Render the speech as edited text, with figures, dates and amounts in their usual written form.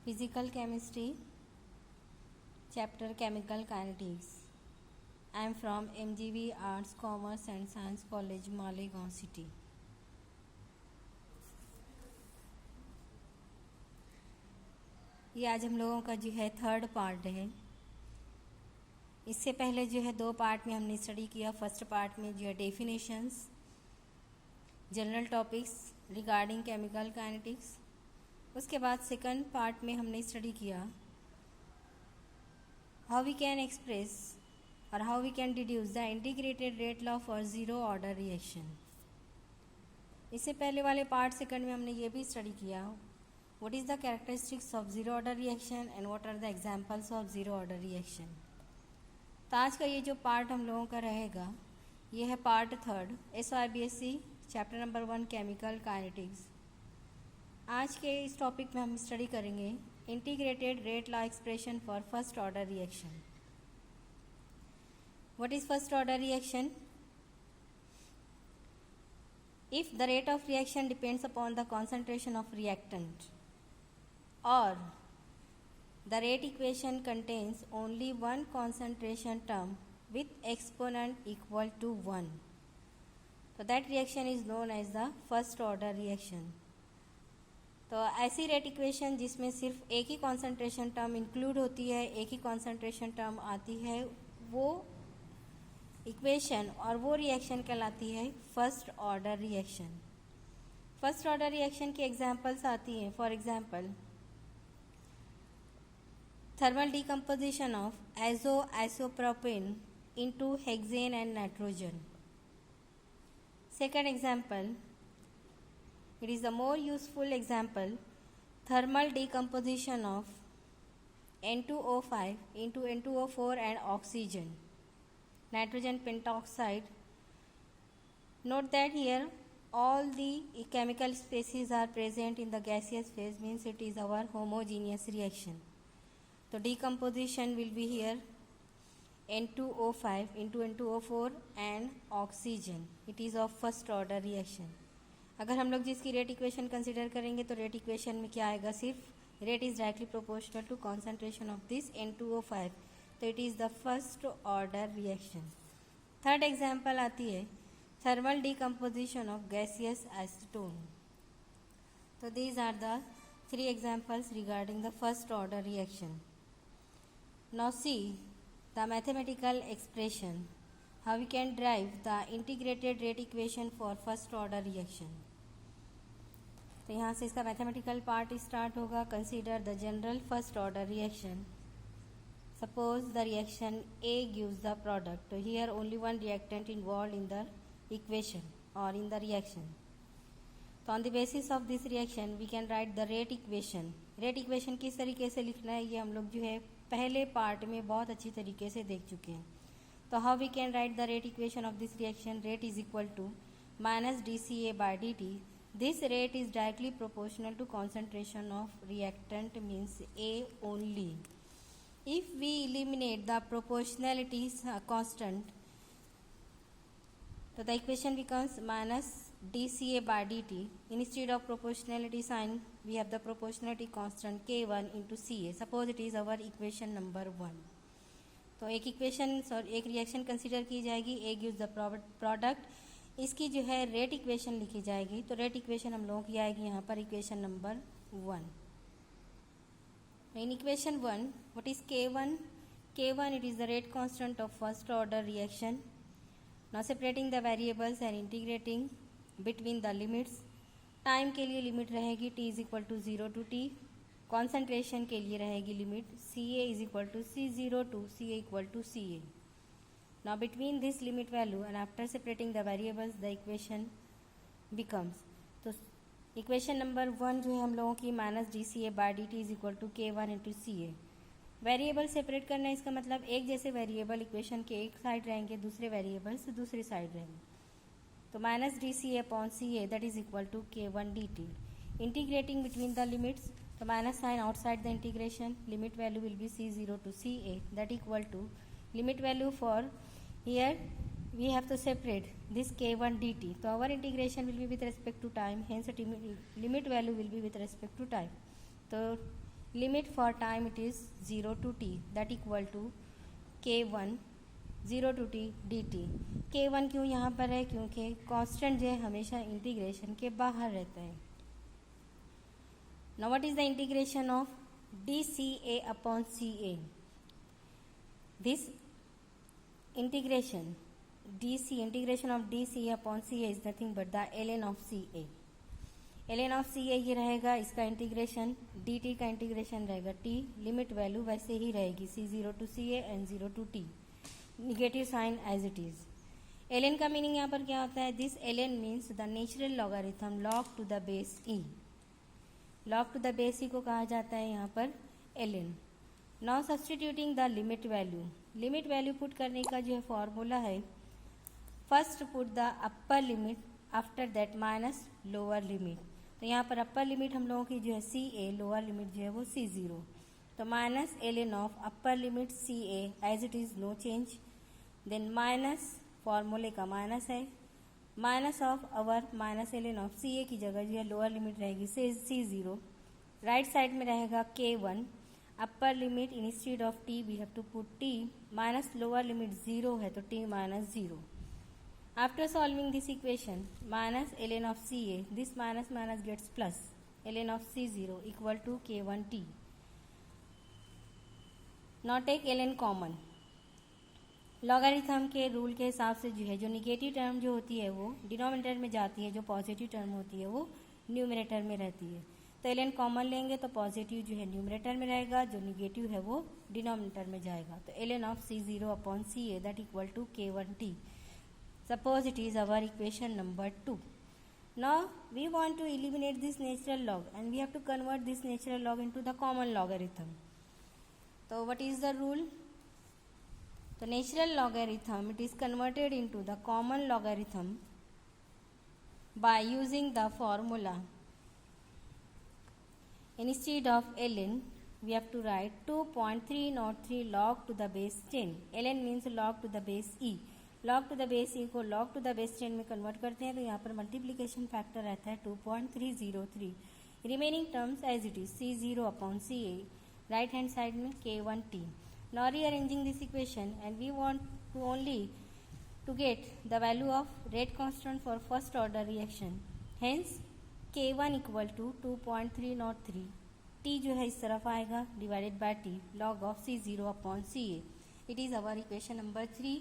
Physical Chemistry, Chapter Chemical Kinetics. I am from MGV Arts, Commerce and Science College, Malegaon City. ये आज हम लोगों का जो है थर्ड पार्ट है। इससे पहले जो है दो पार्ट में हमने स्टडी किया। फर्स्ट पार्ट में जो है definitions, general topics regarding chemical kinetics. उसके बाद सेकंड पार्ट में हमने स्टडी किया हाउ वी कैन एक्सप्रेस और how we can deduce the integrated rate law for zero order reaction. इससे पहले वाले पार्ट सेकंड में हमने ये भी स्टडी किया what is the characteristics of zero order reaction and what are the examples of zero order reaction. तो आज का ये जो पार्ट हम लोगों का रहेगा ये है part third SYBSC chapter number 1 chemical kinetics. आज के इस टॉपिक में हम स्टडी करेंगे integrated rate law expression for first order reaction. What is first order reaction? If the rate of reaction depends upon the concentration of reactant और the rate equation contains only one concentration term with exponent equal to 1. So that reaction is known as the first order reaction. तो ऐसी rate equation जिसमें सिर्फ एक ही concentration term include होती है, एक ही concentration term आती है, वो इक्वेशन और वो रिएक्शन कहलाती है first order reaction. First order reaction की एग्जांपल्स आती हैं। For example thermal decomposition of isopropane into hexane and nitrogen. Second example, it is the more useful example, thermal decomposition of N2O5 into N2O4 and oxygen, nitrogen pentoxide. Note that here all the chemical species are present in the gaseous phase, means it is our homogeneous reaction. So decomposition will be here N2O5 into N2O4 and oxygen. It is of first order reaction. अगर हम लोग जिसकी rate equation consider करेंगे तो rate equation में क्या आएगा? सिर्फ rate is directly proportional to concentration of this N2O5. तो it is the first order reaction. Third example आती है thermal decomposition of gaseous acetone. तो these are the 3 examples regarding the first order reaction. Now see the mathematical expression how we can derive the integrated rate equation for first order reaction. तो यहाँ से इसका mathematical part start होगा। Consider the general first order reaction. Suppose the reaction A gives the product. तो here only one reactant involved in the equation or in the reaction. तो on the basis of this reaction we can write the rate equation. Rate equation किस तरीके से लिखना है ये हम लोग जो है पहले पार्ट में बहुत अच्छी तरीके से देख चुके हैं। तो how we can write the rate equation of this reaction? Rate is equal to minus DCA by DT. This rate is directly proportional to concentration of reactant means A only. If we eliminate the proportionality constant तो the equation becomes minus DCA by DT. Instead of proportionality sign, we have the proportionality constant K1 into CA. Suppose it is our equation number 1. तो एक equation और एक reaction consider की जाएगी। A gives the product. इसकी जो है rate equation लिखी जाएगी। तो रेट इक्वेशन हम लोगों की आएगी यहाँ पर equation number 1. In equation 1, what is K1? K1 it is the rate constant of first order reaction. Now separating the variables and integrating between the limits. Time के लिए लिमिट रहेगी t is equal to 0 to t. Concentration के लिए रहेगी limit CA is equal to C0 to CA equal to CA. Now between this limit value and after separating the variables the equation becomes. तो equation number 1 जो है हम लोगों की minus DCA by DT is equal to K1 into CA. Variable separate करना है, इसका मतलब एक जैसे वेरिएबल इक्वेशन के एक साइड रहेंगे, दूसरे वेरिएबल्स दूसरी साइड रहेंगे। तो minus DCA upon CA that is equal to K1 DT. Integrating between the limits तो minus sign outside the integration. Limit value will be C0 to CA that equal to limit value for here we have to separate this K1 DT. तो our integration will be with respect to time, hence limit value will be with respect to time. तो limit for time it is 0 to t, that equal to k1 0 to t dt. k1 क्यों यहाँ पर है? क्योंकि constant जो है हमेशा integration के बाहर रहता है. Now what is the integration of dca upon ca? This integration of dca upon ca is nothing but the ln of ca. ln of ca ये रहेगा, इसका इंटीग्रेशन dt का इंटीग्रेशन रहेगा t, लिमिट वैल्यू वैसे ही रहेगी c0 to ca and 0 to t, negative sign as it is. ln का meaning यहाँ पर क्या होता है? This ln means the natural logarithm log to the base e. log to the base e को कहा जाता है यहाँ पर ln. Now substituting the limit value. Limit value put करने का जो है फॉर्मूला है, first put the upper limit, after that minus lower limit. तो यहाँ पर अपर लिमिट हम लोगों की जो है सी ए, लोअर लिमिट जो है वो c0. तो minus ln of upper limit C A as it is, no change. Then minus फॉर्मूले का माइनस है, minus of our minus ln of C A की जगह जो है लोअर लिमिट रहेगी c0. राइट साइड में रहेगा k1. Upper limit instead of t we have to put t, minus lower limit 0 है तो t minus 0. After solving this equation, minus ln of ca, this minus minus gets plus ln of c0 equal to k1t. Now take ln common. Logarithm के rule के हिसाब से जो है, जो negative term जो होती है वो डिनोमिनेटर में जाती है, जो पॉजिटिव टर्म होती है वो न्यूमरेटर में रहती है. तो ln कॉमन लेंगे तो पॉजिटिव जो है न्यूमरेटर में रहेगा, जो निगेटिव है वो डिनोमिनेटर में जाएगा. तो ln of c0 upon ca that equal to k1t. Suppose it is our equation number 2. Now we want to eliminate this natural log and we have to convert this natural log into the common logarithm. So what is the rule? The natural logarithm, it is converted into the common logarithm by using the formula. Instead of ln, we have to write 2.303 log to the base 10. ln means log to the base e. Log to the base E को log to the base 10 में convert करते हैं तो यहाँ पर multiplication factor रहता है 2.303. Remaining terms as it is c0 upon ca, right hand side में k1t. Now rearranging this equation and we want to only to get the value of rate constant for first order reaction. Hence k1 equal to 2.303, t जो है इस तरफ आएगा divided by t, log of c0 upon ca. It is our equation number 3.